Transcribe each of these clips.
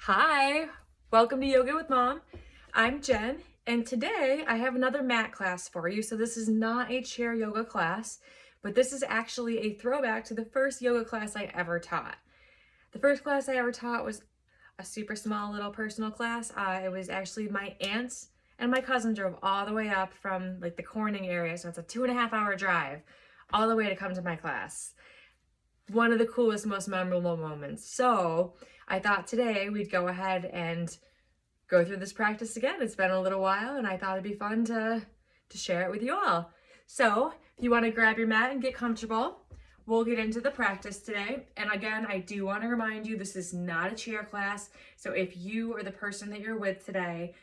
Hi, welcome to Yoga with Mom. I'm Jen, and today I have another mat class for you. So this is not a chair yoga class, but this is actually a throwback to the first yoga class I ever taught. The first class I ever taught was a super small little personal class. It was actually my aunts and my cousin drove all the way up from like the Corning area, so it's a 2.5 hour drive all the way to come to my class. One of the coolest, most memorable moments. So I thought today we'd go ahead and go through this practice again. It's been a little while and I thought it'd be fun to share it with you all. So if you want to grab your mat and get comfortable, we'll get into the practice today. And again, I do want to remind you, this is not a chair class. So if you or the person that you're with today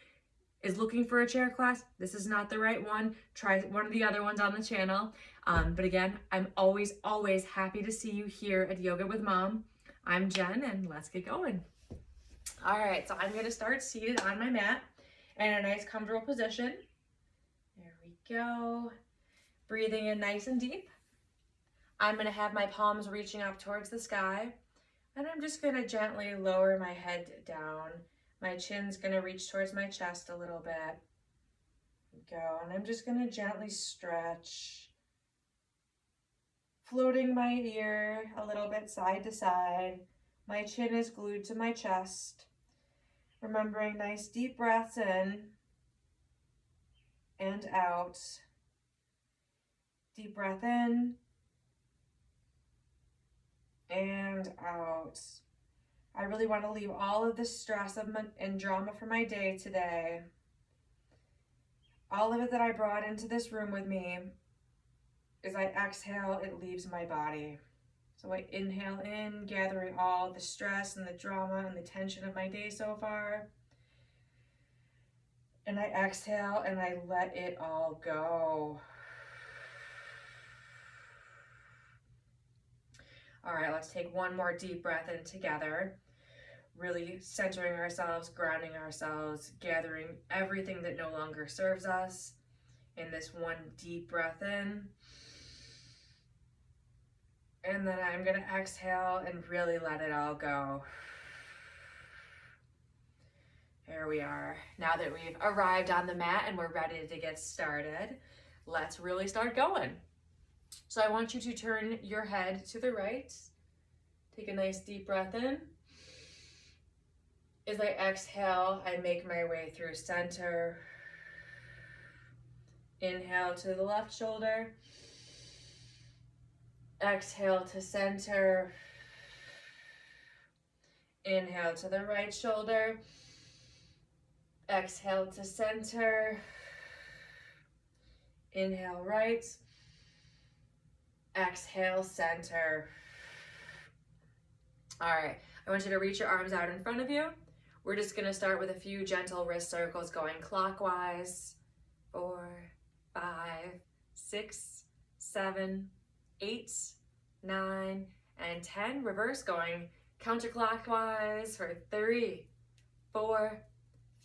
is looking for a chair class, this is not the right one. Try one of the other ones on the channel. But again, I'm always happy to see you here at Yoga with Mom. I'm Jen, and let's get going. All right, so I'm going to start seated on my mat in a nice comfortable position. There we go. Breathing in nice and deep. I'm going to have my palms reaching up towards the sky, and I'm just going to gently lower my head down. My chin's going to reach towards my chest a little bit. Go, and I'm just going to gently stretch, floating my ear a little bit side to side. My chin is glued to my chest. Remembering nice deep breaths in and out. Deep breath in and out. I really want to leave all of the stress and drama for my day today. All of it that I brought into this room with me, as I exhale, it leaves my body. So I inhale in, gathering all the stress and the drama and the tension of my day so far. And I exhale and I let it all go. All right, let's take one more deep breath in together. Really centering ourselves, grounding ourselves, gathering everything that no longer serves us in this one deep breath in. And then I'm going to exhale and really let it all go. There we are. Now that we've arrived on the mat and we're ready to get started, let's really start going. So I want you to turn your head to the right. Take a nice deep breath in. As I exhale, I make my way through center. Inhale to the left shoulder. Exhale to center. Inhale to the right shoulder. Exhale to center. Inhale right. Exhale center. All right, I want you to reach your arms out in front of you. We're just going to start with a few gentle wrist circles going clockwise. 4, 5, 6, 7, 8, 9, and 10. Reverse going counterclockwise for 3, 4,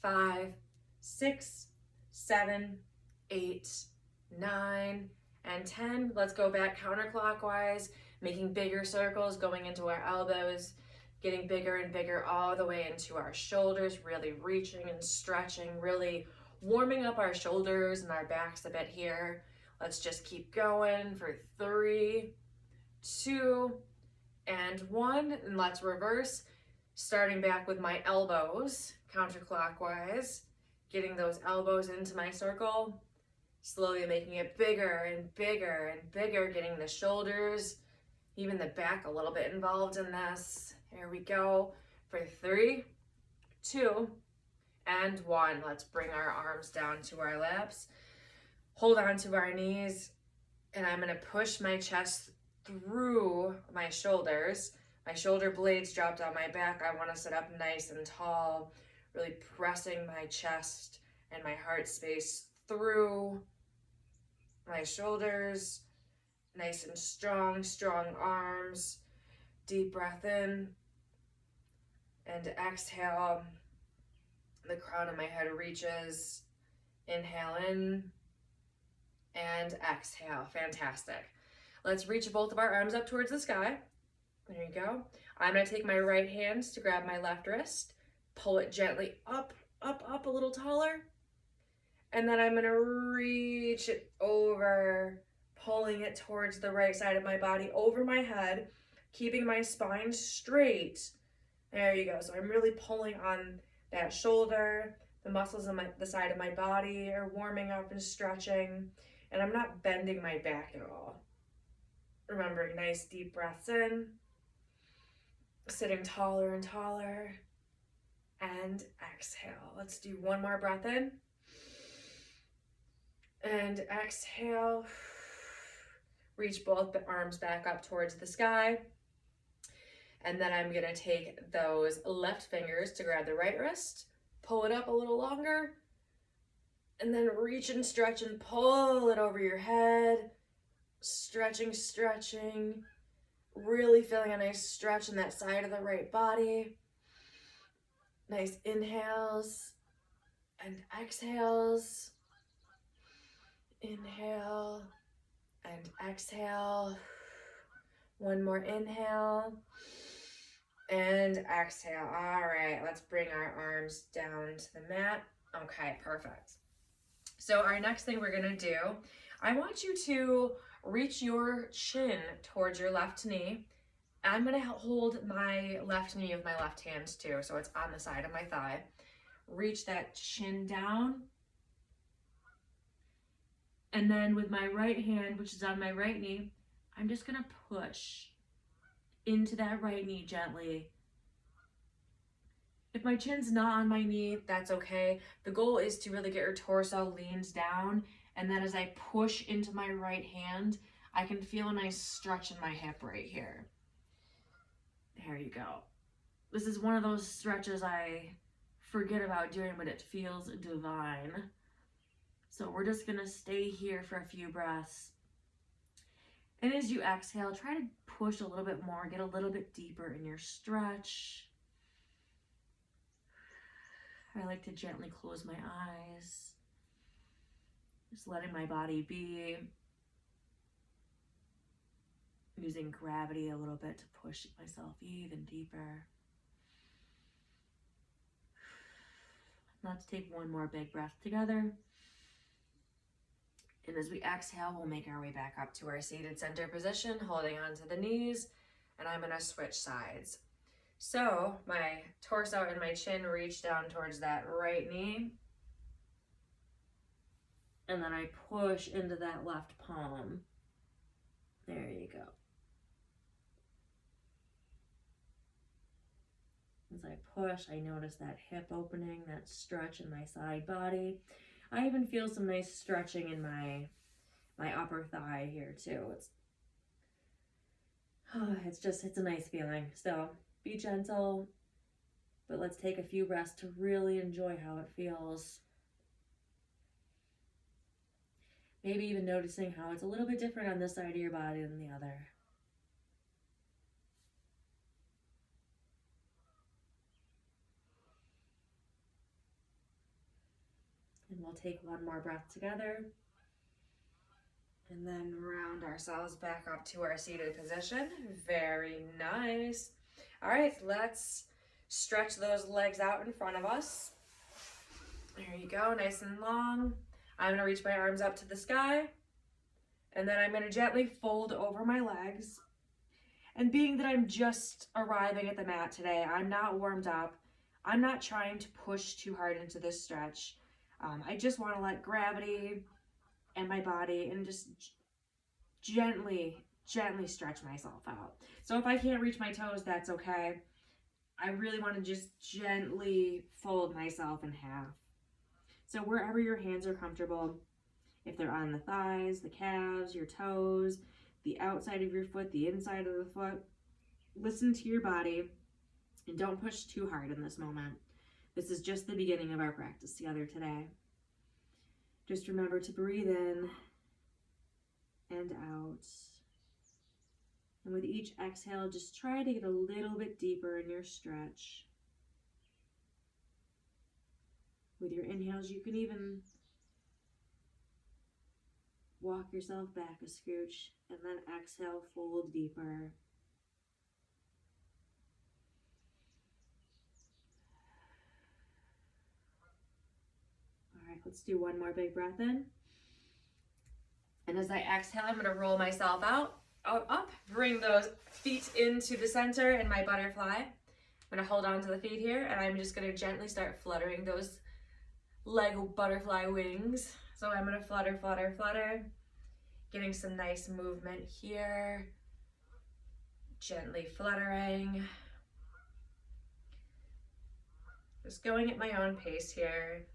5, 6, 7, 8, 9, and 10. Let's go back counterclockwise, making bigger circles going into our elbows, getting bigger and bigger all the way into our shoulders, really reaching and stretching, really warming up our shoulders and our backs a bit here. Let's just keep going for 3, 2, and 1. And let's reverse, starting back with my elbows, counterclockwise, getting those elbows into my circle, slowly making it bigger and bigger and bigger, getting the shoulders, even the back a little bit involved in this. Here we go for 3, 2, and 1. Let's bring our arms down to our laps. Hold on to our knees, and I'm going to push my chest through my shoulders. My shoulder blades dropped on my back. I want to sit up nice and tall, really pressing my chest and my heart space through my shoulders. Nice and strong, strong arms. Deep breath in and exhale. The crown of my head reaches. Inhale in and exhale. Fantastic. Let's reach both of our arms up towards the sky. There you go. I'm going to take my right hand to grab my left wrist, pull it gently up, up, up a little taller. And then I'm gonna reach it over, pulling it towards the right side of my body, over my head, keeping my spine straight. There you go. So I'm really pulling on that shoulder. The muscles on the side of my body are warming up and stretching. And I'm not bending my back at all. Remembering nice deep breaths in. Sitting taller and taller. And exhale. Let's do one more breath in. And exhale. Reach both the arms back up towards the sky. And then I'm gonna take those left fingers to grab the right wrist, pull it up a little longer, and then reach and stretch and pull it over your head. Stretching, stretching, really feeling a nice stretch in that side of the right body. Nice inhales and exhales. Inhale and exhale. One more inhale and exhale. All right, let's bring our arms down to the mat. Okay, perfect. So our next thing we're gonna do, I want you to reach your chin towards your left knee. I'm gonna hold my left knee with my left hand too, so it's on the side of my thigh. Reach that chin down. And then with my right hand, which is on my right knee, I'm just gonna push into that right knee gently. If my chin's not on my knee, that's okay. The goal is to really get your torso leaned down, and then as I push into my right hand, I can feel a nice stretch in my hip right here. There you go. This is one of those stretches I forget about doing, but it feels divine. So we're just gonna stay here for a few breaths. And as you exhale, try to push a little bit more, get a little bit deeper in your stretch. I like to gently close my eyes, just letting my body be, using gravity a little bit to push myself even deeper. Let's take one more big breath together. And as we exhale, we'll make our way back up to our seated center position, holding onto the knees, and I'm gonna switch sides. So my torso and my chin reach down towards that right knee, and then I push into that left palm. There you go. As I push, I notice that hip opening, that stretch in my side body. I even feel some nice stretching in my upper thigh here too. It's a nice feeling. So be gentle, but let's take a few breaths to really enjoy how it feels. Maybe even noticing how it's a little bit different on this side of your body than the other. And we'll take one more breath together. And then round ourselves back up to our seated position. Very nice. All right, let's stretch those legs out in front of us. There you go, nice and long. I'm gonna reach my arms up to the sky, and then I'm gonna gently fold over my legs. And being that I'm just arriving at the mat today, I'm not warmed up. I'm not trying to push too hard into this stretch. I just wanna let gravity and my body and just gently stretch myself out. So if I can't reach my toes, that's okay. I really want to just gently fold myself in half. So wherever your hands are comfortable, if they're on the thighs, the calves, your toes, the outside of your foot, the inside of the foot, listen to your body and don't push too hard in this moment. This is just the beginning of our practice together today. Just remember to breathe in and out. And with each exhale, just try to get a little bit deeper in your stretch. With your inhales, you can even walk yourself back a scooch, and then exhale, fold deeper. let's do one more big breath in. And as I exhale, I'm gonna roll myself out, up, bring those feet into the center in my butterfly. I'm gonna hold on to the feet here, and I'm just gonna gently start fluttering those leg butterfly wings. So I'm gonna flutter, flutter, flutter, getting some nice movement here, gently fluttering. Just going at my own pace here.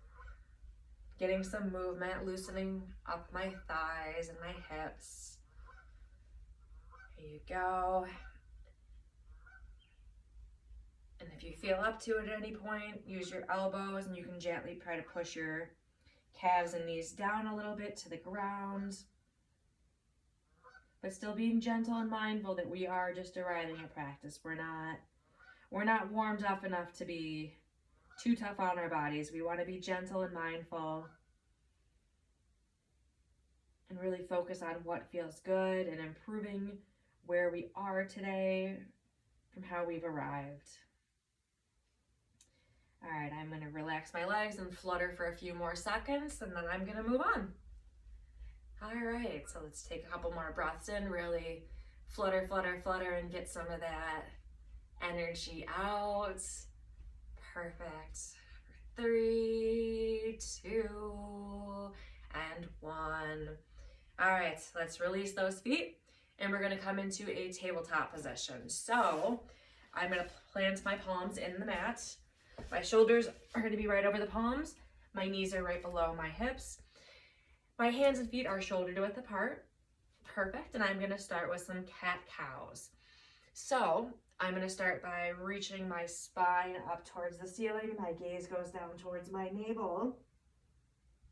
Getting some movement, loosening up my thighs and my hips. Here you go. And if you feel up to it at any point, use your elbows and you can gently try to push your calves and knees down a little bit to the ground. But still being gentle and mindful that we are just arriving at practice. We're not warmed up enough to be too tough on our bodies. We want to be gentle and mindful and really focus on what feels good and improving where we are today from how we've arrived. All right, I'm going to relax my legs and flutter for a few more seconds, and then I'm going to move on. All right, so let's take a couple more breaths in, really flutter, flutter, flutter, and get some of that energy out. Perfect. 3, 2, and 1. All right, let's release those feet, and we're gonna come into a tabletop position. So I'm gonna plant my palms in the mat. My shoulders are gonna be right over the palms. My knees are right below my hips. My hands and feet are shoulder width apart. Perfect, and I'm gonna start with some cat-cows. So I'm going to start by reaching my spine up towards the ceiling. My gaze goes down towards my navel.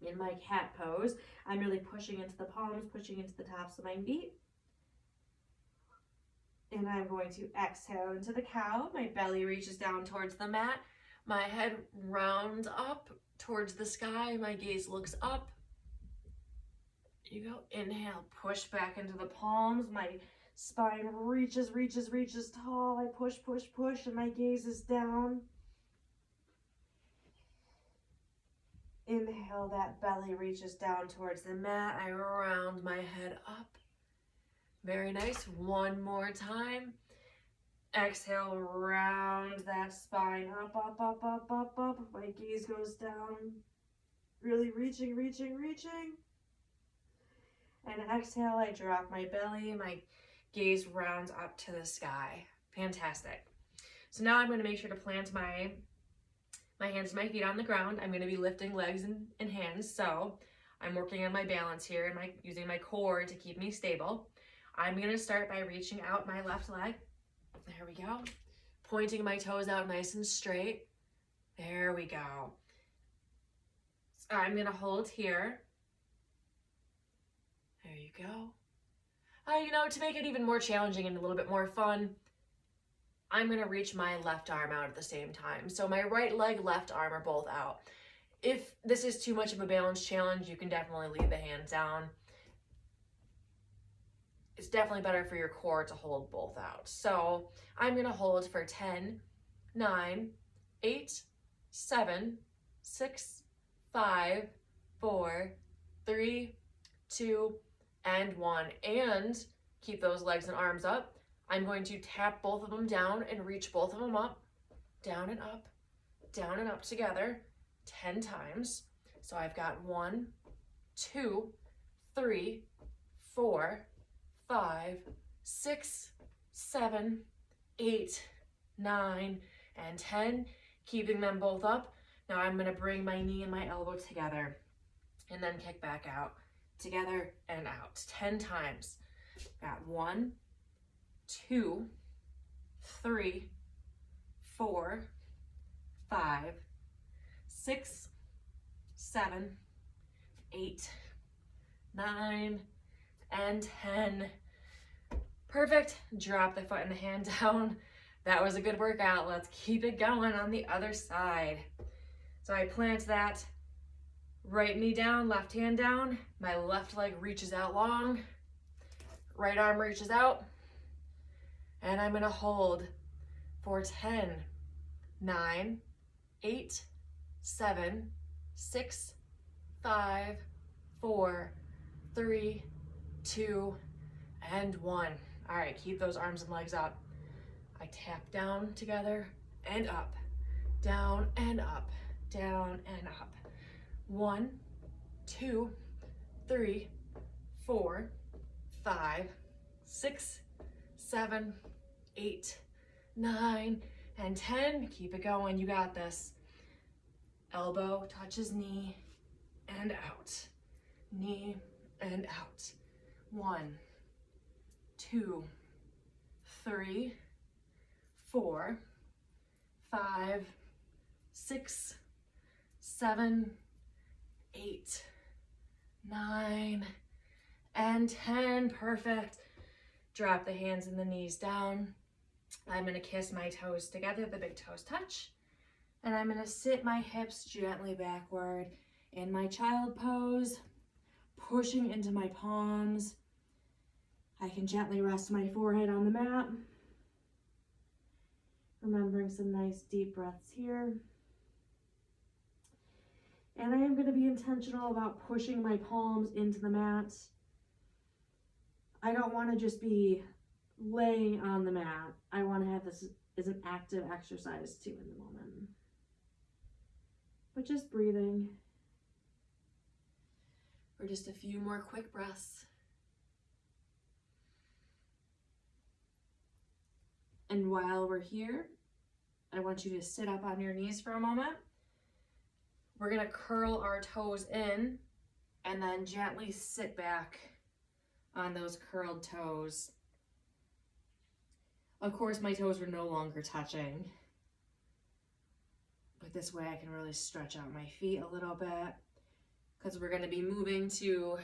In my cat pose, I'm really pushing into the palms, pushing into the tops of my feet. And I'm going to exhale into the cow. My belly reaches down towards the mat. My head rounds up towards the sky. My gaze looks up. You go, inhale, push back into the palms. My spine reaches tall. I push, push, push, and my gaze is down. Inhale, that belly reaches down towards the mat. I round my head up. Very nice. One more time. Exhale, round that spine up, up, up, up, up, up. My gaze goes down. Really reaching. And exhale, I drop my belly. My gaze rounds up to the sky. Fantastic. So now I'm going to make sure to plant my hands and my feet on the ground. I'm going to be lifting legs and hands. So I'm working on my balance here and using my core to keep me stable. I'm going to start by reaching out my left leg. There we go. Pointing my toes out nice and straight. There we go. So I'm going to hold here. There you go. To make it even more challenging and a little bit more fun, I'm going to reach my left arm out at the same time. So my right leg, left arm are both out. If this is too much of a balance challenge, you can definitely leave the hands down. It's definitely better for your core to hold both out. So I'm going to hold for 10, 9, 8, 7, 6, 5, 4, 3, 2, and 1. And keep those legs and arms up. I'm going to tap both of them down and reach both of them up, down and up together 10 times. So I've got 1, 2, 3, 4, 5, 6, 7, 8, 9, and 10. Keeping them both up. Now I'm going to bring my knee and my elbow together and then kick back out. Together and out 10 times. Got 1, 2, 3, 4, 5, 6, 7, 8, 9, and 10. Perfect. Drop the foot and the hand down. That was a good workout. Let's keep it going on the other side. So I plant that right knee down, left hand down. My left leg reaches out long. Right arm reaches out. And I'm going to hold for 10, 9, 8, 7, 6, 5, 4, 3, 2, and 1. All right, keep those arms and legs up. I tap down together and up, down and up, down and up. 1, 2, 3, 4, 5, 6, 7, 8, 9, and 10. Keep it going, you got this. Elbow touches knee and out, knee and out. 1, 2, 3, 4, 5, 6, 7, 8, 9, and 10. Perfect. Drop the hands and the knees down. I'm going to kiss my toes together, the big toes touch. And I'm going to sit my hips gently backward in my child pose, pushing into my palms. I can gently rest my forehead on the mat. Remembering some nice deep breaths here. And I am going to be intentional about pushing my palms into the mat. I don't want to just be laying on the mat. I want to have this as an active exercise too in the moment. But just breathing. For just a few more quick breaths. And while we're here, I want you to sit up on your knees for a moment. We're going to curl our toes in and then gently sit back on those curled toes. Of course, my toes are no longer touching, but this way I can really stretch out my feet a little bit because we're going to be moving to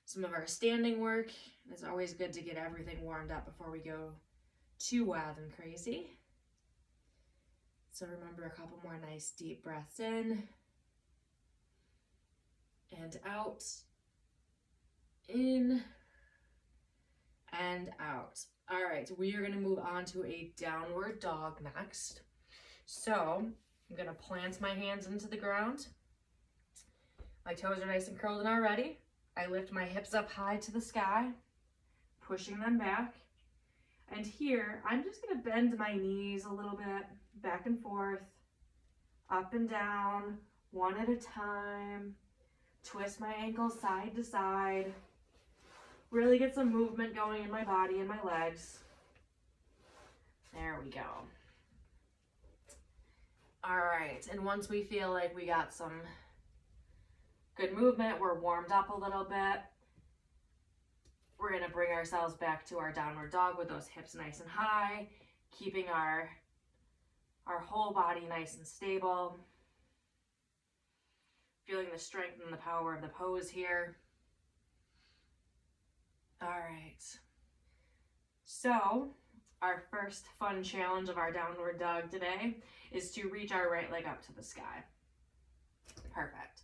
some of our standing work. It's always good to get everything warmed up before we go too wild and crazy. So remember, a couple more nice deep breaths in and out, in and out. All right, so we are going to move on to a downward dog next. So I'm going to plant my hands into the ground. My toes are nice and curled in already. I lift my hips up high to the sky, pushing them back. And here, I'm just going to bend my knees a little bit, back and forth, up and down, one at a time. Twist my ankles side to side. Really get some movement going in my body and my legs. There we go. All right, and once we feel like we got some good movement, we're warmed up a little bit, we're gonna bring ourselves back to our downward dog with those hips nice and high, keeping our whole body nice and stable. Feeling the strength and the power of the pose here. All right. So our first fun challenge of our downward dog today is to reach our right leg up to the sky. Perfect.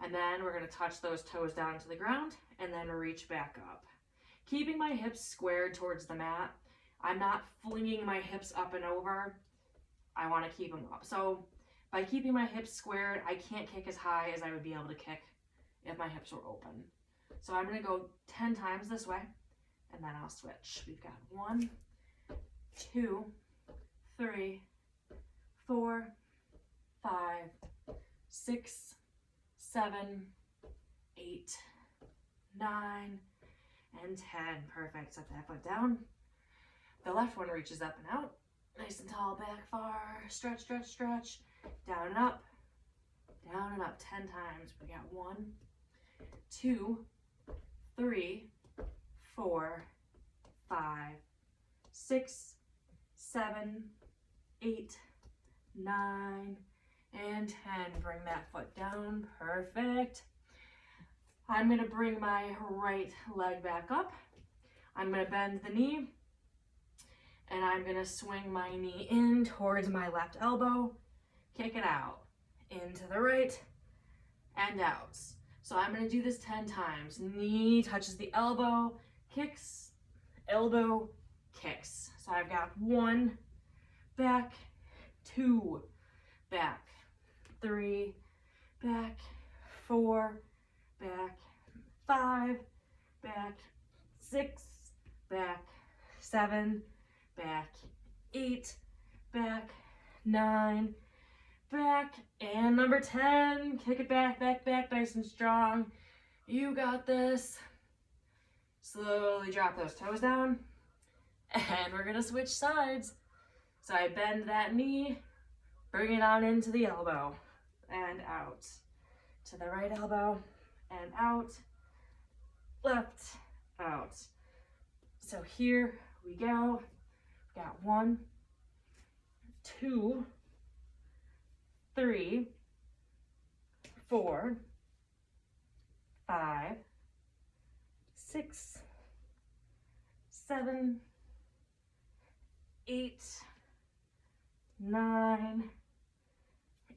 And then we're going to touch those toes down to the ground and then reach back up. Keeping my hips squared towards the mat. I'm not flinging my hips up and over. I want to keep them up. So by keeping my hips squared, I can't kick as high as I would be able to kick if my hips were open. So I'm going to go 10 times this way, and then I'll switch. We've got 1, 2, 3, 4, 5, 6, 7, 8, 9, and 10. Perfect. Set that foot down. The left one reaches up and out. Nice and tall, back far. Stretch, stretch, stretch. Down and up. Down and up 10 times. We got 1, 2, 3, 4, 5, 6, 7, 8, 9, and 10. Bring that foot down. Perfect. I'm going to bring my right leg back up. I'm going to bend the knee, and I'm going to swing my knee in towards my left elbow. Kick it out. Into the right and out. So I'm going to do this 10 times. Knee touches the elbow, kicks, elbow, kicks. So I've got 1, back, 2, back, 3, back, 4, back 5, back 6, back 7, back 8, back 9, back, and number 10, kick it back, back, back, nice and strong. You got this. Slowly drop those toes down, and we're gonna switch sides. So I bend that knee, bring it on into the elbow, and out. To the right elbow, and out, left, out. So here we go. We've got 1, 2, 3, 4, 5, 6, 7, 8, 9,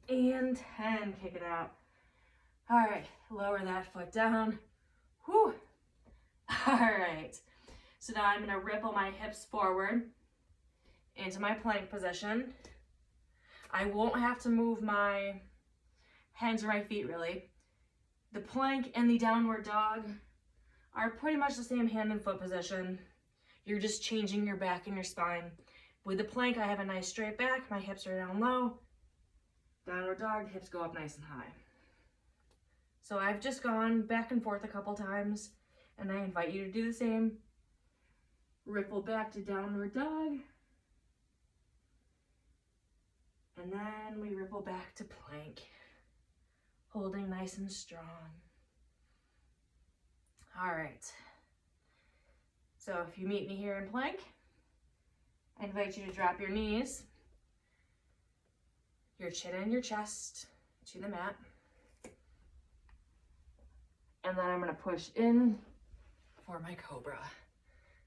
and 10. Kick it out. All right, lower that foot down. Whew. All right, so now I'm gonna ripple my hips forward into my plank position. I won't have to move my hands or my feet really. The plank and the downward dog are pretty much the same hand and foot position. You're just changing your back and your spine. With the plank, I have a nice straight back, my hips are down low. Downward dog, hips go up nice and high. So I've just gone back and forth a couple times, and I invite you to do the same. Ripple back to downward dog. And then we ripple back to plank, holding nice and strong. All right. So if you meet me here in plank, I invite you to drop your knees, your chin and your chest to the mat. And then I'm gonna push in for my Cobra.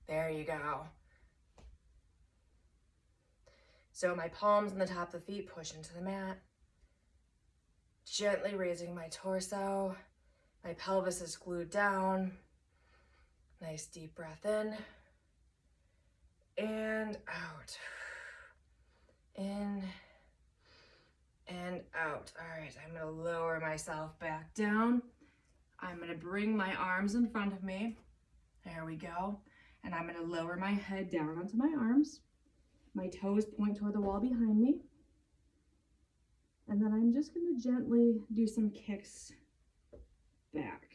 There you go. So my palms on the top of the feet push into the mat. Gently raising my torso. My pelvis is glued down. Nice deep breath in. And out. In and out. All right, I'm gonna lower myself back down. I'm gonna bring my arms in front of me. There we go. And I'm gonna lower my head down onto my arms. My toes point toward the wall behind me. And then I'm just gonna gently do some kicks back.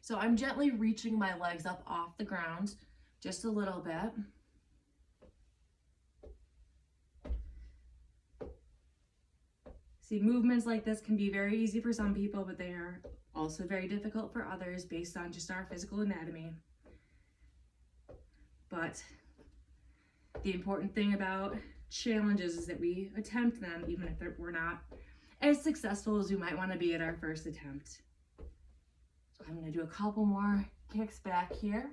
So I'm gently reaching my legs up off the ground just a little bit. See, movements like this can be very easy for some people, but they are also very difficult for others based on just our physical anatomy. But the important thing about challenges is that we attempt them even if we're not as successful as we might want to be at our first attempt. So I'm going to do a couple more kicks back here.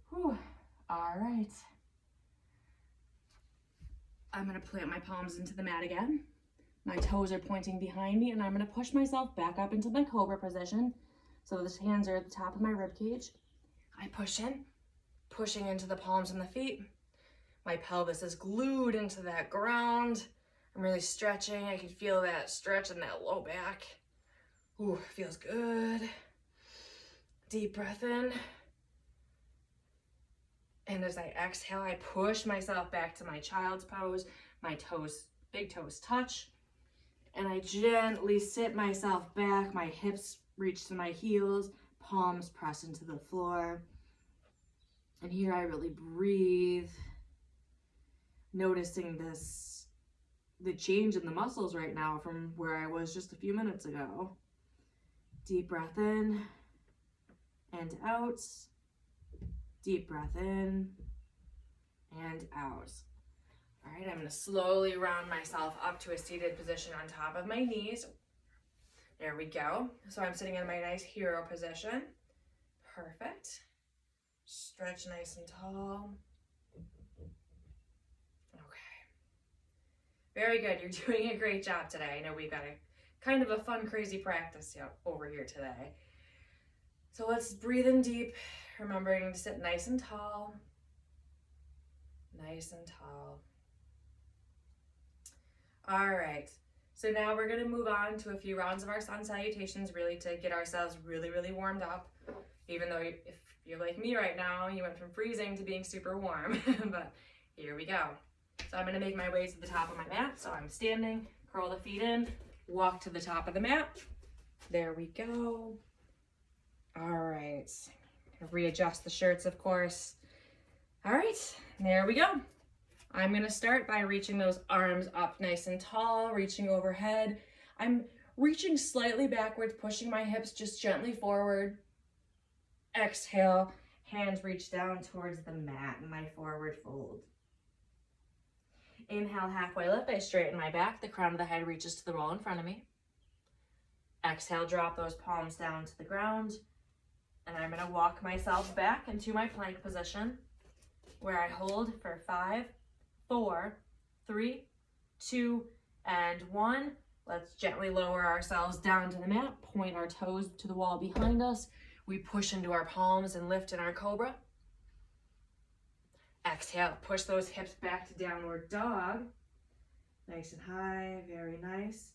Whew. All right. I'm going to plant my palms into the mat again. My toes are pointing behind me, and I'm going to push myself back up into my Cobra position. So the hands are at the top of my rib cage. I push in, pushing into the palms and the feet. My pelvis is glued into that ground. I'm really stretching. I can feel that stretch in that low back. Ooh, feels good. Deep breath in. And as I exhale, I push myself back to my child's pose. My toes, big toes touch. And I gently sit myself back. My hips reach to my heels. Palms press into the floor. And here I really breathe. Noticing the change in the muscles right now from where I was just a few minutes ago. Deep breath in and out. Deep breath in and out. All right, I'm gonna slowly round myself up to a seated position on top of my knees. There we go. So I'm sitting in my nice hero position. Perfect. Stretch nice and tall. Okay. Very good, you're doing a great job today. I know we've got a kind of a fun, crazy practice over here today. So let's breathe in deep. Remembering to sit nice and tall. Nice and tall. All right. So now we're gonna move on to a few rounds of our sun salutations, really to get ourselves really warmed up. Even though if you're like me right now, you went from freezing to being super warm, but here we go. So I'm gonna make my way to the top of my mat. So I'm standing, curl the feet in, walk to the top of the mat. There we go. All right, readjust the shirts, of course. All right, there we go. I'm gonna start by reaching those arms up nice and tall, reaching overhead. I'm reaching slightly backwards, pushing my hips just gently forward. Exhale, hands reach down towards the mat in my forward fold. Inhale, halfway lift, I straighten my back, the crown of the head reaches to the wall in front of me. Exhale, drop those palms down to the ground, and I'm gonna walk myself back into my plank position, where I hold for 5, 4, 3, 2, and 1. Let's gently lower ourselves down to the mat, point our toes to the wall behind us. We push into our palms and lift in our Cobra. Exhale, push those hips back to downward dog. Nice and high, very nice.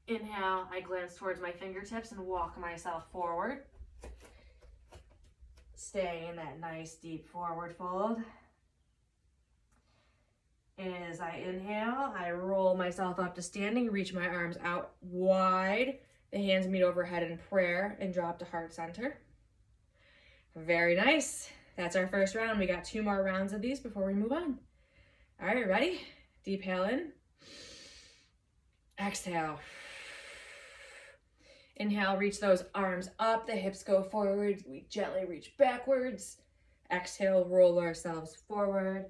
Inhale, I glance towards my fingertips and walk myself forward. Stay in that nice deep forward fold. As I inhale, I roll myself up to standing, reach my arms out wide. The hands meet overhead in prayer and drop to heart center. Very nice. That's our first round. We got 2 more rounds of these before we move on. All right, ready? Deep inhale in. Exhale. Inhale, reach those arms up. The hips go forward. We gently reach backwards. Exhale, roll ourselves forward.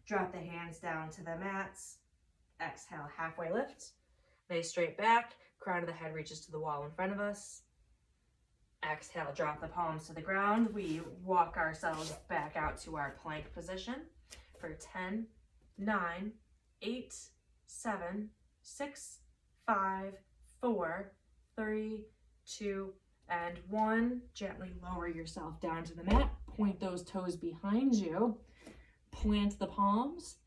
Drop the hands down to the mats. Exhale, halfway lift. Nice straight back. Crown of the head reaches to the wall in front of us. Exhale, drop the palms to the ground. We walk ourselves back out to our plank position for 10, 9, 8, 7, 6, 5, 4, 3, 2, and 1. Gently lower yourself down to the mat. Point those toes behind you. Plant the palms.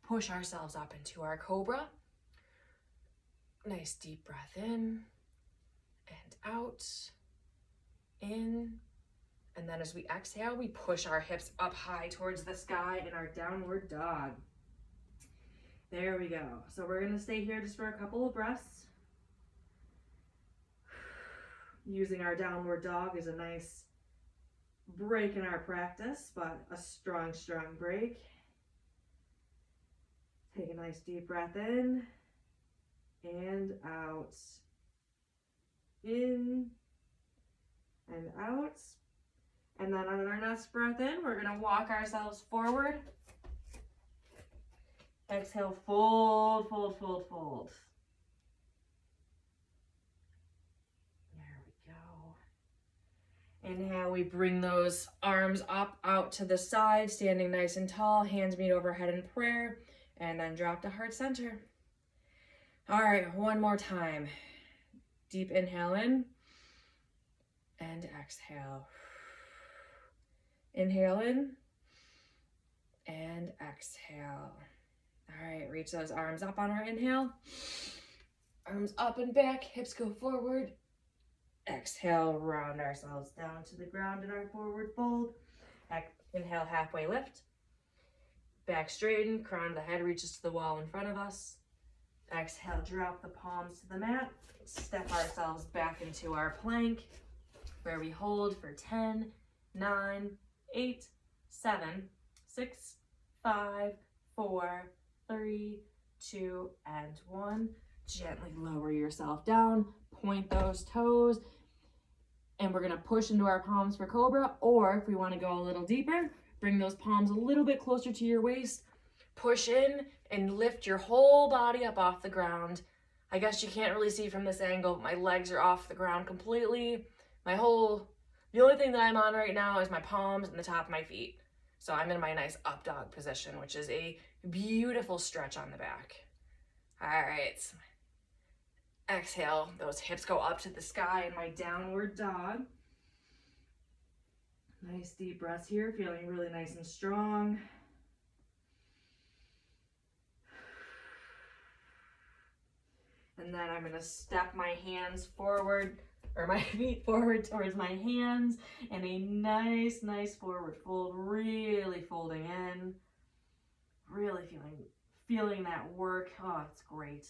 Push ourselves up into our Cobra. Nice deep breath in and out. In. And then as we exhale, we push our hips up high towards the sky in our downward dog. There we go. So we're going to stay here just for a couple of breaths. Using our downward dog is a nice break in our practice, but a strong break. Take a nice deep breath in and out. In and out. And then on our next breath in, we're going to walk ourselves forward. Exhale, fold, fold, fold, fold. Inhale, we bring those arms up, out to the side, standing nice and tall, hands meet overhead in prayer, and then drop to heart center. All right, one more time. Deep inhale in, and exhale. Inhale in, and exhale. All right, reach those arms up on our inhale. Arms up and back, hips go forward. Exhale, round ourselves down to the ground in our forward fold. Inhale, halfway lift. Back straighten, crown of the head reaches to the wall in front of us. Exhale, drop the palms to the mat. Step ourselves back into our plank, where we hold for 10, 9, 8, 7, 6, 5, 4, 3, 2, and 1. Gently lower yourself down, point those toes, and we're gonna push into our palms for Cobra, or if we wanna go a little deeper, bring those palms a little bit closer to your waist, push in and lift your whole body up off the ground. I guess you can't really see from this angle, but my legs are off the ground completely. The only thing that I'm on right now is my palms and the top of my feet. So I'm in my nice up dog position, which is a beautiful stretch on the back. All right. Exhale, those hips go up to the sky in my downward dog. Nice deep breaths here, feeling really nice and strong. And then I'm gonna step my hands forward, or my feet forward towards my hands, and a nice, nice forward fold, really folding in, really feeling that work. Oh, it's great.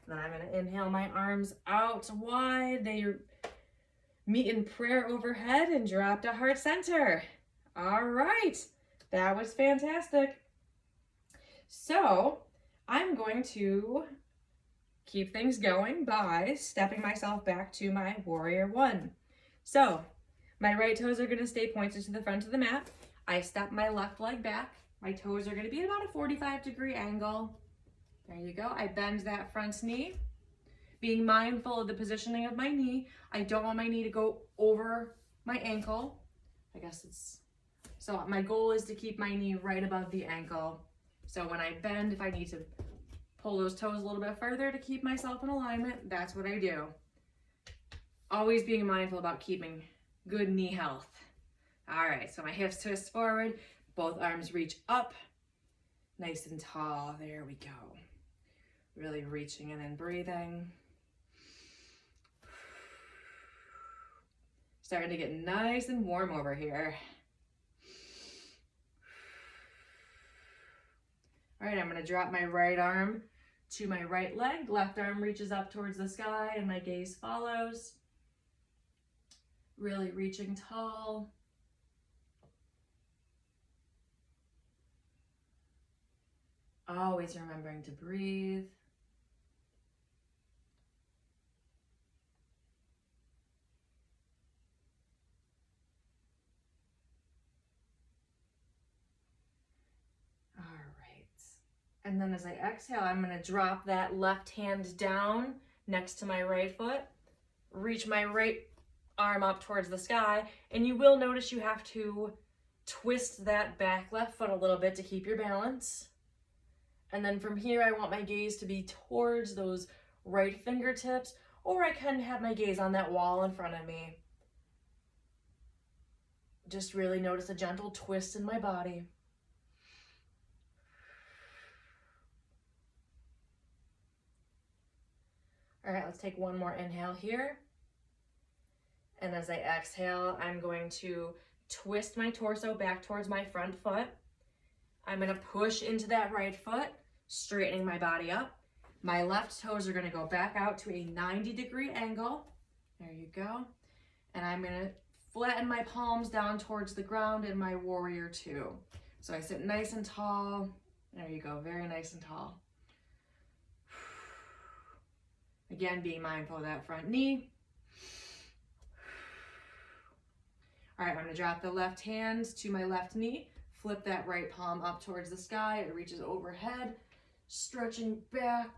Then I'm gonna inhale my arms out wide. They meet in prayer overhead and drop to heart center. All right, that was fantastic. So I'm going to keep things going by stepping myself back to my warrior one. So my right toes are going to stay pointed to the front of the mat. I step my left leg back. My toes are going to be at about a 45-degree angle. There you go. I bend that front knee, being mindful of the positioning of my knee. I don't want my knee to go over my ankle. So my goal is to keep my knee right above the ankle. So when I bend, if I need to pull those toes a little bit further to keep myself in alignment, that's what I do. Always being mindful about keeping good knee health. All right, so my hips twist forward, both arms reach up, nice and tall. There we go. Really reaching in and breathing. Starting to get nice and warm over here. All right, I'm gonna drop my right arm to my right leg. Left arm reaches up towards the sky and my gaze follows. Really reaching tall. Always remembering to breathe. And then as I exhale, I'm going to drop that left hand down next to my right foot, reach my right arm up towards the sky, and you will notice you have to twist that back left foot a little bit to keep your balance. And then from here, I want my gaze to be towards those right fingertips, or I can have my gaze on that wall in front of me. Just really notice a gentle twist in my body. All right, let's take one more inhale here. And as I exhale, I'm going to twist my torso back towards my front foot. I'm going to push into that right foot, straightening my body up. My left toes are going to go back out to a 90-degree angle. There you go. And I'm going to flatten my palms down towards the ground in my warrior two. So I sit nice and tall. There you go, very nice and tall. Again, being mindful of that front knee. All right, I'm gonna drop the left hand to my left knee, flip that right palm up towards the sky. It reaches overhead, stretching back.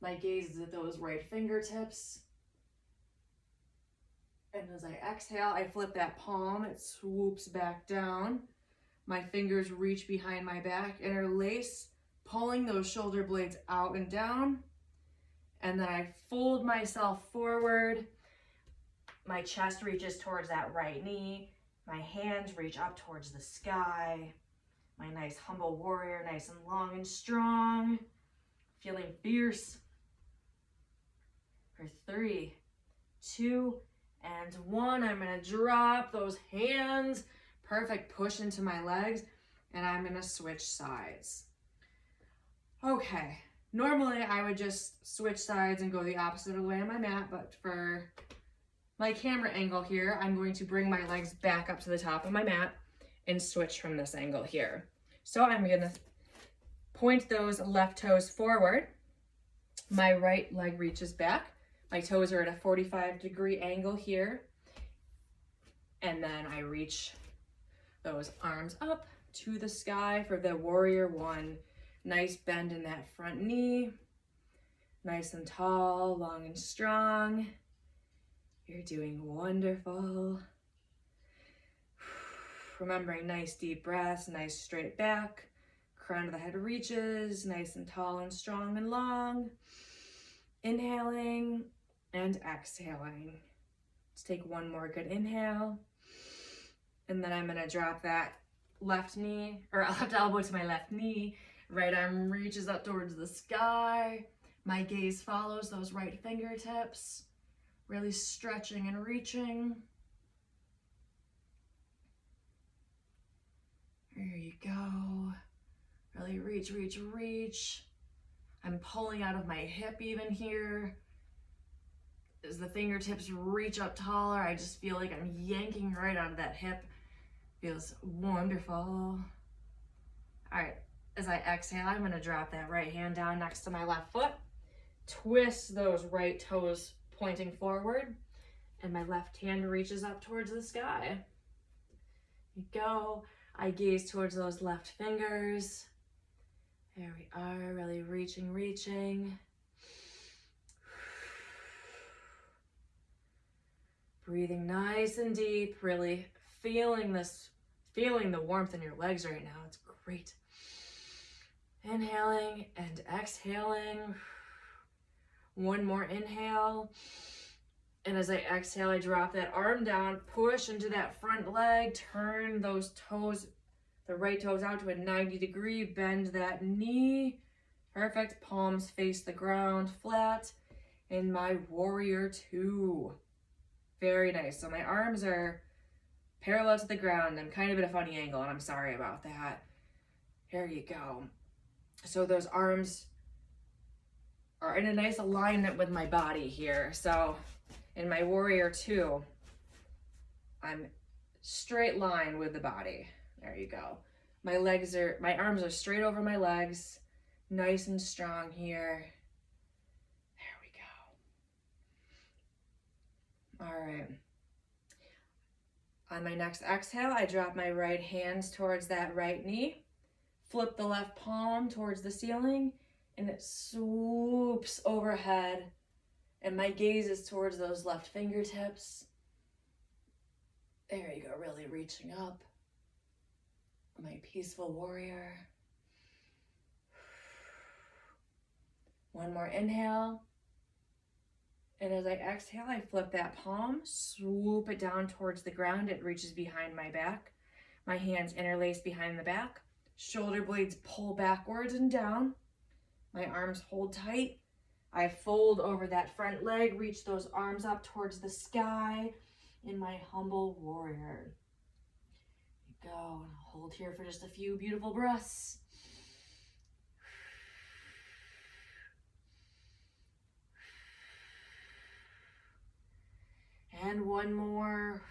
My gaze is at those right fingertips. And as I exhale, I flip that palm, it swoops back down. My fingers reach behind my back, interlace, pulling those shoulder blades out and down. And then I fold myself forward. My chest reaches towards that right knee. My hands reach up towards the sky. My nice humble warrior, nice and long and strong. Feeling fierce. For 3, 2, and 1. I'm gonna drop those hands. Perfect, push into my legs. And I'm gonna switch sides. Okay, normally I would just switch sides and go the opposite of the way on my mat, but for my camera angle here, I'm going to bring my legs back up to the top of my mat and switch from this angle here. So I'm gonna point those left toes forward. My right leg reaches back. My toes are at a 45-degree angle here. And then I reach those arms up to the sky for the warrior one. Nice bend in that front knee. Nice and tall, long and strong. You're doing wonderful. Remembering nice deep breaths, nice straight back. Crown of the head reaches, nice and tall and strong and long. Inhaling and exhaling. Let's take one more good inhale. And then I'm gonna drop that left knee, or left elbow to my left knee. Right arm reaches up towards the sky. My gaze follows those right fingertips. Really stretching and reaching. There you go. Really reach, reach, reach. I'm pulling out of my hip even here. As the fingertips reach up taller, I just feel like I'm yanking right out of that hip. Feels wonderful. All right, as I exhale, I'm gonna drop that right hand down next to my left foot. Twist those right toes pointing forward, and my left hand reaches up towards the sky. Here you go. I gaze towards those left fingers. There we are, really reaching, reaching. Breathing nice and deep, really feeling the warmth in your legs right now. It's great. Inhaling and exhaling. One more inhale. And as I exhale, I drop that arm down, push into that front leg, turn those toes, the right toes out to a 90-degree, bend that knee. Perfect. Palms face the ground flat in my warrior two. Very nice. So my arms are parallel to the ground. I'm kind of at a funny angle, and I'm sorry about that. Here you go. So those arms are in a nice alignment with my body here. So in my warrior two, I'm straight line with the body. There you go. My arms are straight over my legs, nice and strong here. There we go. All right. On my next exhale, I drop my right hands towards that right knee, flip the left palm towards the ceiling, and it swoops overhead, and my gaze is towards those left fingertips. There you go, really reaching up. My peaceful warrior. One more inhale. And as I exhale, I flip that palm, swoop it down towards the ground. It reaches behind my back. My hands interlace behind the back. Shoulder blades pull backwards and down. My arms hold tight. I fold over that front leg, reach those arms up towards the sky in my humble warrior. Here you go, and I'll hold here for just a few beautiful breaths. And one more.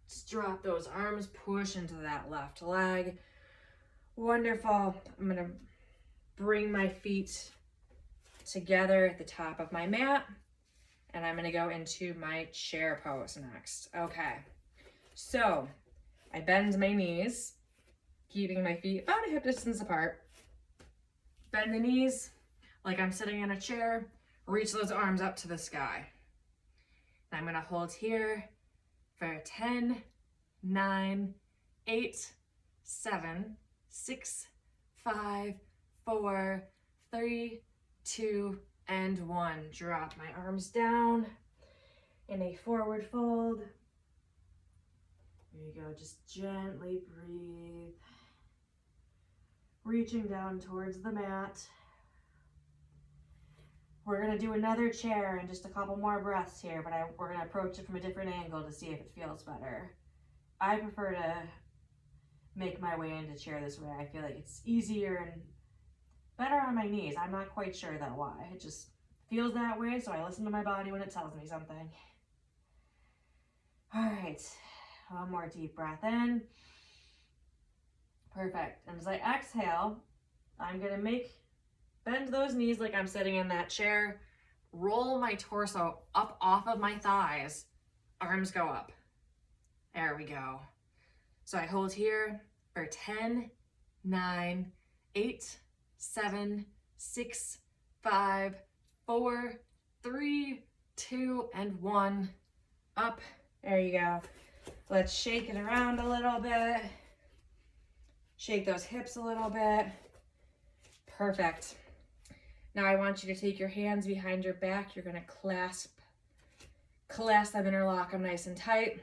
Just drop those arms, push into that left leg. Wonderful. I'm gonna bring my feet together at the top of my mat, and I'm gonna go into my chair pose next. Okay, so I bend my knees, keeping my feet about a hip distance apart. Bend the knees like I'm sitting in a chair, reach those arms up to the sky. And I'm gonna hold here for 10, 9, 8, 7, 6, 5, 4, 3, 2, and 1. Drop my arms down in a forward fold. There you go, just gently breathe. Reaching down towards the mat. We're gonna do another chair and just a couple more breaths here, but we're gonna approach it from a different angle to see if it feels better. I prefer to make my way into chair this way. I feel like it's easier and better on my knees. I'm not quite sure though why. It just feels that way, so I listen to my body when it tells me something. All right, one more deep breath in. Perfect. And as I exhale, I'm gonna bend those knees like I'm sitting in that chair, roll my torso up off of my thighs, arms go up. There we go. So I hold here for 10, 9, 8, 7, 6, 5, 4, 3, 2, and 1. Up. There you go. Let's shake it around a little bit. Shake those hips a little bit. Perfect. Now I want you to take your hands behind your back. You're gonna clasp them, interlock them nice and tight.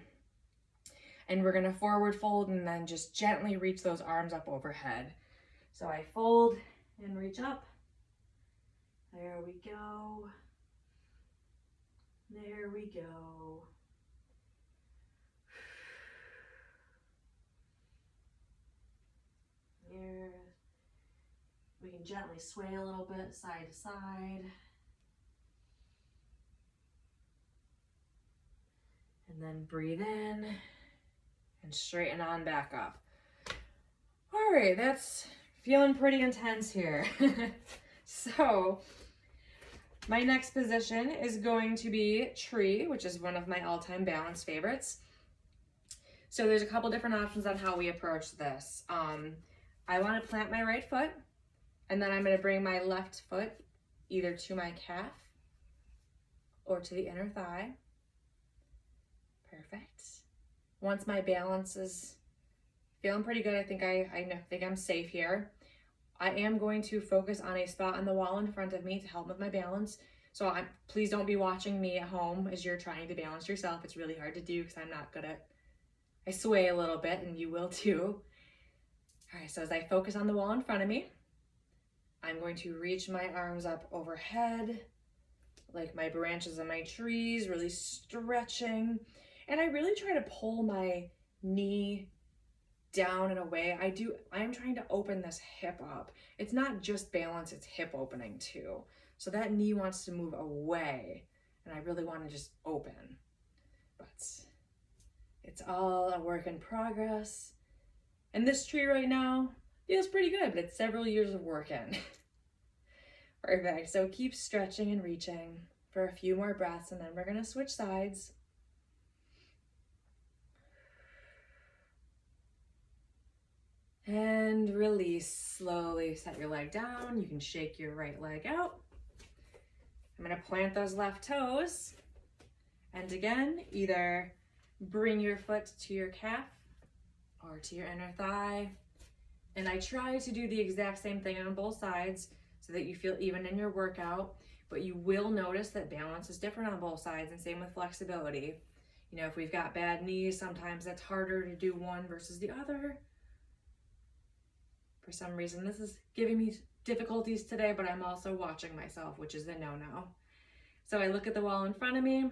And we're gonna forward fold and then just gently reach those arms up overhead. So I fold and reach up. There we go. There we go. Here. We can gently sway a little bit side to side. And then breathe in and straighten on back up. All right, that's feeling pretty intense here. So my next position is going to be tree, which is one of my all-time balance favorites. So there's a couple different options on how we approach this. I want to plant my right foot, and then I'm going to bring my left foot either to my calf or to the inner thigh. Perfect. Once my balance is feeling pretty good, I think I'm safe here. I am going to focus on a spot on the wall in front of me to help with my balance. So please don't be watching me at home as you're trying to balance yourself. It's really hard to do because I'm not good at, I sway a little bit and you will too. All right, so as I focus on the wall in front of me, I'm going to reach my arms up overhead, like my branches of my trees, really stretching. And I really try to pull my knee down and away. I'm trying to open this hip up. It's not just balance, it's hip opening too. So that knee wants to move away and I really want to just open. But it's all a work in progress. And this tree right now feels pretty good, but it's several years of work in. Perfect. So keep stretching and reaching for a few more breaths and then we're going to switch sides. And release slowly. Set your leg down. You can shake your right leg out. I'm going to plant those left toes. And again, either bring your foot to your calf or to your inner thigh. And I try to do the exact same thing on both sides so that you feel even in your workout. But you will notice that balance is different on both sides, and same with flexibility. You know, if we've got bad knees, sometimes it's harder to do one versus the other. For some reason, this is giving me difficulties today, but I'm also watching myself, which is a no-no. So I look at the wall in front of me.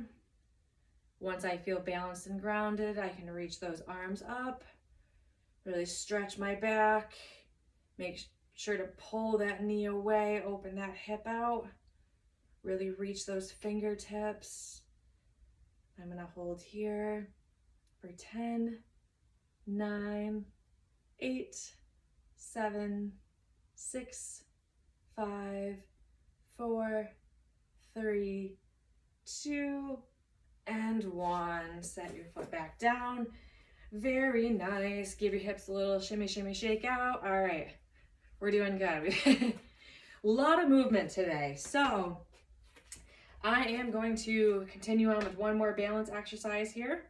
Once I feel balanced and grounded, I can reach those arms up, really stretch my back, make sure to pull that knee away, open that hip out, really reach those fingertips. I'm gonna hold here for 10, 9, 8, 7, 6, 5, 4, 3, 2, and 1. Set your foot back down. Very nice. Give your hips a little shimmy, shimmy, shake out. All right, we're doing good. A lot of movement today. So I am going to continue on with one more balance exercise here.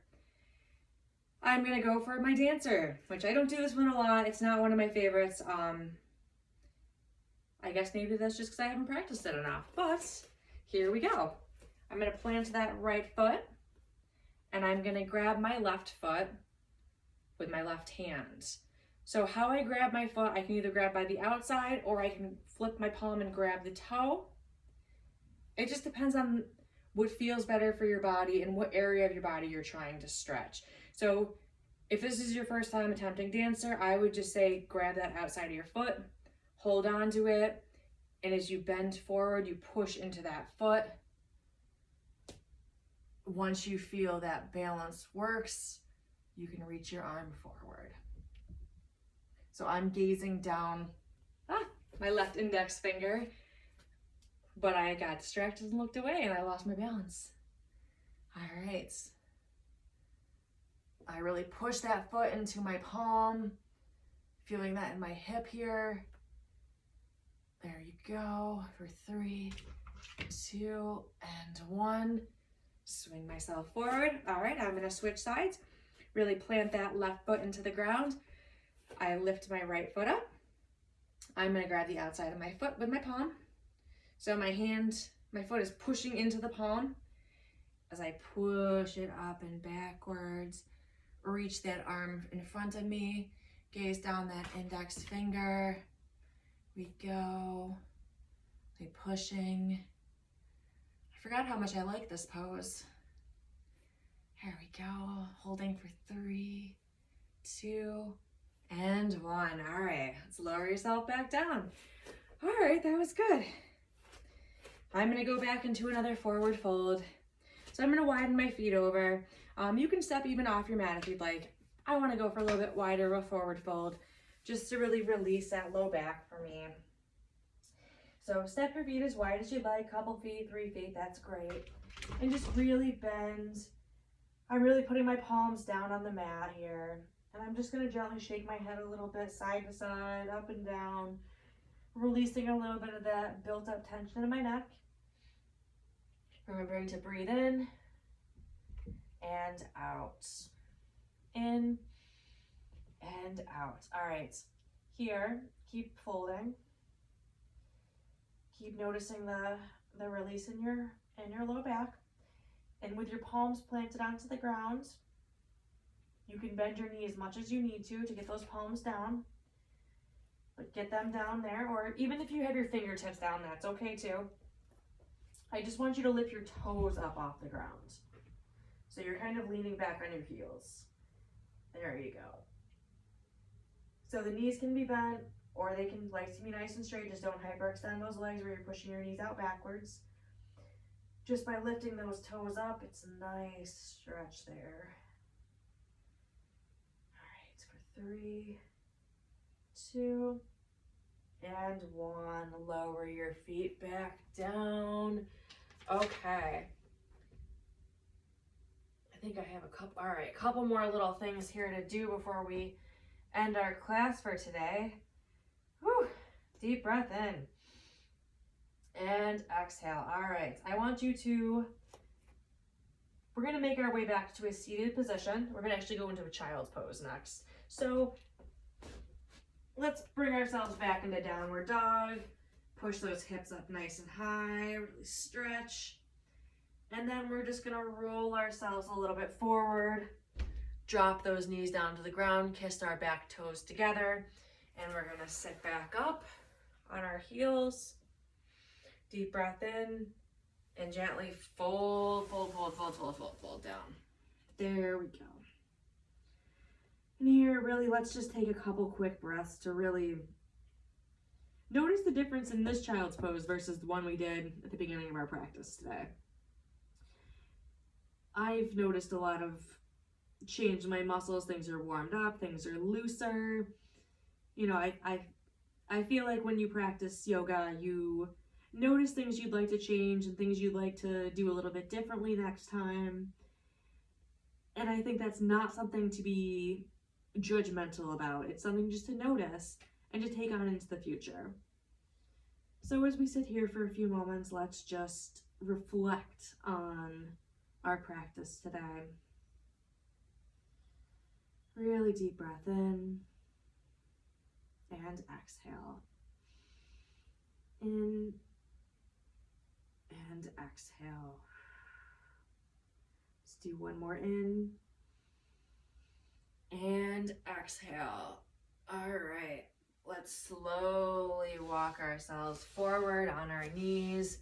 I'm gonna go for my dancer, which I don't do this one a lot. It's not one of my favorites. I guess maybe that's just because I haven't practiced it enough, but here we go. I'm gonna plant that right foot and I'm gonna grab my left foot with my left hand. So how I grab my foot, I can either grab by the outside or I can flip my palm and grab the toe. It just depends on what feels better for your body and what area of your body you're trying to stretch. So if this is your first time attempting dancer, I would just say grab that outside of your foot, hold on to it, and as you bend forward, you push into that foot. Once you feel that balance works, you can reach your arm forward. So I'm gazing down my left index finger, but I got distracted and looked away and I lost my balance. All right. I really push that foot into my palm, feeling that in my hip here. There you go, for 3, 2, and 1. Swing myself forward. All right, I'm gonna switch sides. Really plant that left foot into the ground. I lift my right foot up. I'm gonna grab the outside of my foot with my palm. So my foot is pushing into the palm as I push it up and backwards, reach that arm in front of me, gaze down that index finger. We go, like pushing. I forgot how much I like this pose. Here we go, holding for 3, 2, and 1. All right, let's lower yourself back down. All right, that was good. I'm gonna go back into another forward fold. So I'm gonna widen my feet over. You can step even off your mat if you'd like. I wanna go for a little bit wider of a forward fold just to really release that low back for me. So step your feet as wide as you'd like, couple feet, 3 feet, that's great. And just really bend. I'm really putting my palms down on the mat here. And I'm just gonna gently shake my head a little bit, side to side, up and down, releasing a little bit of that built up tension in my neck. Remembering to breathe in and out. In and out. All right, here, keep folding. Keep noticing the release in your low back. And with your palms planted onto the ground, you can bend your knee as much as you need to get those palms down. But get them down there, or even if you have your fingertips down, that's okay too. I just want you to lift your toes up off the ground. So you're kind of leaning back on your heels. There you go. So the knees can be bent, or they can like to be nice and straight. Just don't hyperextend those legs where you're pushing your knees out backwards. Just by lifting those toes up, it's a nice stretch there. All right, for 3, 2, and 1. Lower your feet back down. Okay. I think I have a couple, all right, couple more little things here to do before we end our class for today. Whew. Deep breath in. And exhale. All right, I want you to, we're gonna make our way back to a seated position. We're gonna actually go into a child's pose next. So let's bring ourselves back into downward dog. Push those hips up nice and high, really stretch. And then we're just gonna roll ourselves a little bit forward, drop those knees down to the ground, kiss our back toes together, and we're gonna sit back up on our heels. Deep breath in, and gently fold down. There we go. And here, really, let's just take a couple quick breaths to really notice the difference in this child's pose versus the one we did at the beginning of our practice today. I've noticed a lot of change in my muscles. Things are warmed up, things are looser. You know, I feel like when you practice yoga, you notice things you'd like to change and things you'd like to do a little bit differently next time. And I think that's not something to be judgmental about. It's something just to notice and to take on into the future. So as we sit here for a few moments, let's just reflect on our practice today. Really deep breath in and exhale. In and exhale. Let's do one more in and exhale. All right, let's slowly walk ourselves forward on our knees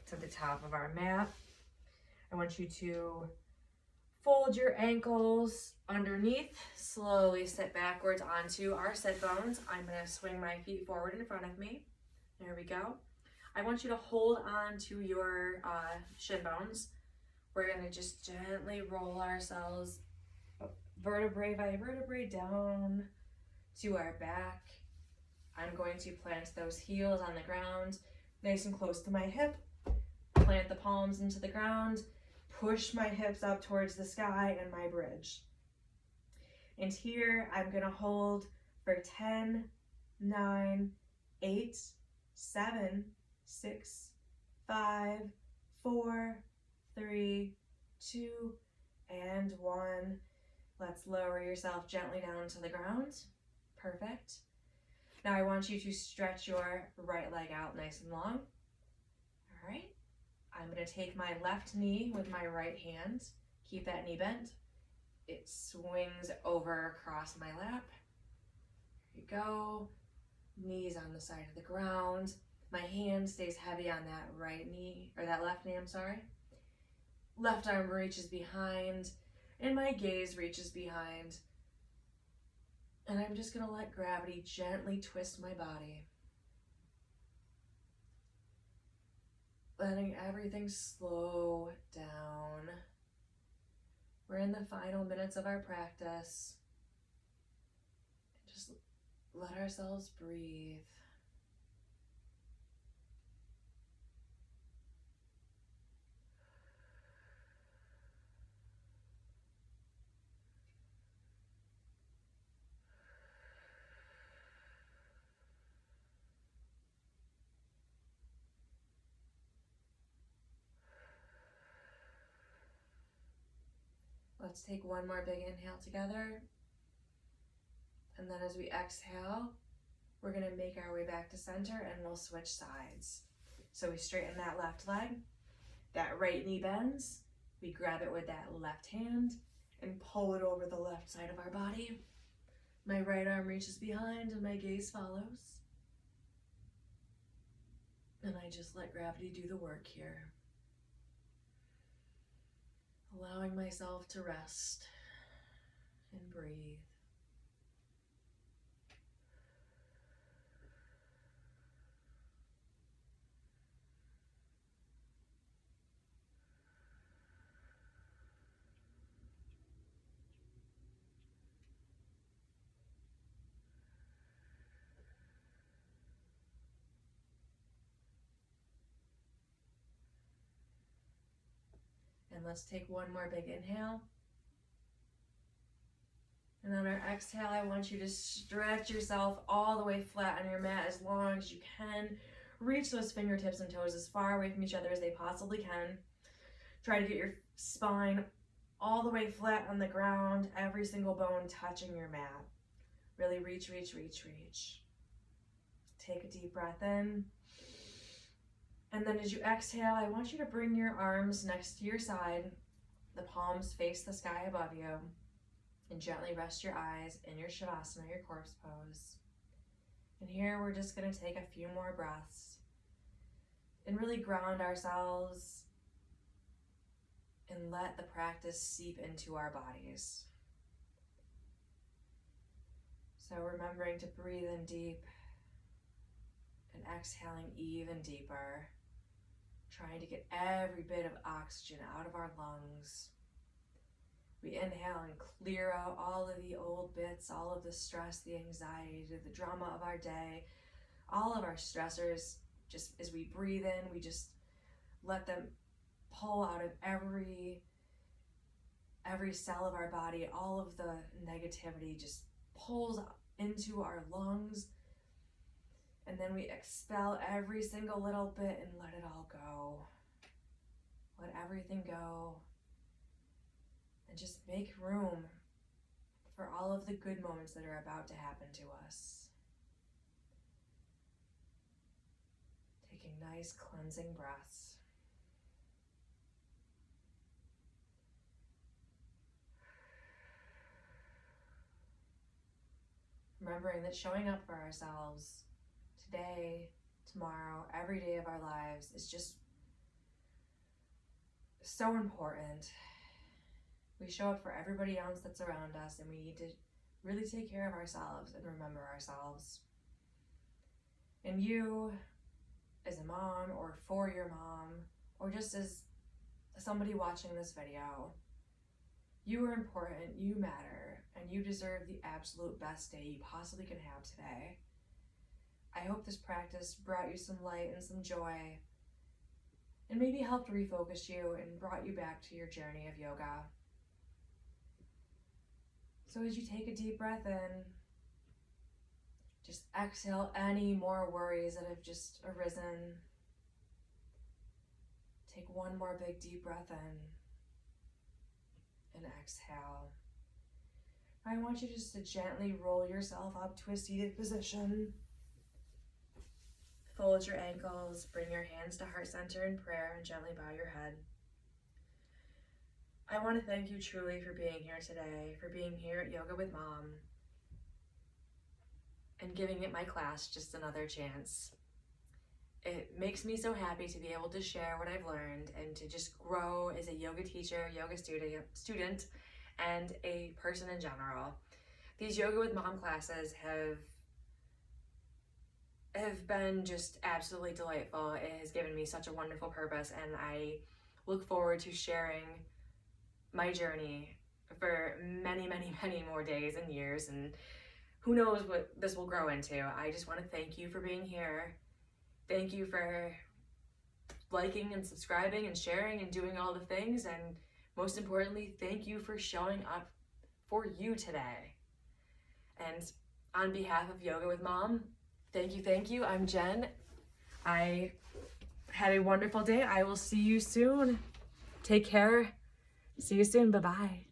to the top of our mat. I want you to fold your ankles underneath, slowly sit backwards onto our sit bones. I'm gonna swing my feet forward in front of me. There we go. I want you to hold on to your shin bones. We're gonna just gently roll ourselves vertebrae by vertebrae down to our back. I'm going to plant those heels on the ground, nice and close to my hip. Plant the palms into the ground, push my hips up towards the sky and my bridge. And here I'm gonna hold for 10, 9, 8, 7, 6, 5, 4, 3, 2, and 1. Let's lower yourself gently down to the ground. Perfect. Now I want you to stretch your right leg out nice and long. All right. I'm going to take my left knee with my right hand. Keep that knee bent. it swings over across my lap. Here you go. Knees on the side of the ground. My hand stays heavy on that right knee, or that left knee, I'm sorry. Left arm reaches behind, and my gaze reaches behind. And I'm just gonna let gravity gently twist my body. Letting everything slow down. We're in the final minutes of our practice. Just let ourselves breathe. Let's take one more big inhale together. And then as we exhale, we're gonna make our way back to center and we'll switch sides. So we straighten that left leg, that right knee bends, we grab it with that left hand and pull it over the left side of our body. My right arm reaches behind and my gaze follows. And I just let gravity do the work here. Allowing myself to rest and breathe. And let's take one more big inhale. And on our exhale, I want you to stretch yourself all the way flat on your mat as long as you can. Reach those fingertips and toes as far away from each other as they possibly can. Try to get your spine all the way flat on the ground, every single bone touching your mat. Really reach, reach, reach, reach. Take a deep breath in. And then as you exhale, I want you to bring your arms next to your side. The palms face the sky above you. And gently rest your eyes in your Savasana, your corpse pose. And here we're just going to take a few more breaths and really ground ourselves and let the practice seep into our bodies. So remembering to breathe in deep and exhaling even deeper, trying to get every bit of oxygen out of our lungs. We inhale and clear out all of the old bits, all of the stress, the anxiety, the drama of our day, all of our stressors. Just as we breathe in, we just let them pull out of every cell of our body. All of the negativity just pulls into our lungs. And then we expel every single little bit and let it all go. Let everything go. And just make room for all of the good moments that are about to happen to us. Taking nice cleansing breaths. Remembering that showing up for ourselves today, tomorrow, every day of our lives is just so important. We show up for everybody else that's around us, and we need to really take care of ourselves and remember ourselves. And you, as a mom, or for your mom, or just as somebody watching this video, you are important, you matter, and you deserve the absolute best day you possibly can have today. I hope this practice brought you some light and some joy, and maybe helped refocus you and brought you back to your journey of yoga. So as you take a deep breath in, just exhale any more worries that have just arisen. Take one more big deep breath in and exhale. I want you just to gently roll yourself up to a seated position. Fold your ankles, bring your hands to heart center in prayer, and gently bow your head. I want to thank you truly for being here today, for being here at Yoga with Mom, and giving it my class just another chance. It makes me so happy to be able to share what I've learned and to just grow as a yoga teacher, yoga student, and a person in general. These Yoga with Mom classes have been just absolutely delightful. It has given me such a wonderful purpose, and I look forward to sharing my journey for many, many, many more days and years, and who knows what this will grow into. I just want to thank you for being here. Thank you for liking and subscribing and sharing and doing all the things, and most importantly, thank you for showing up for you today. And on behalf of Yoga with Mom, thank you. I'm Jen. I had a wonderful day. I will see you soon. Take care. See you soon. Bye-bye.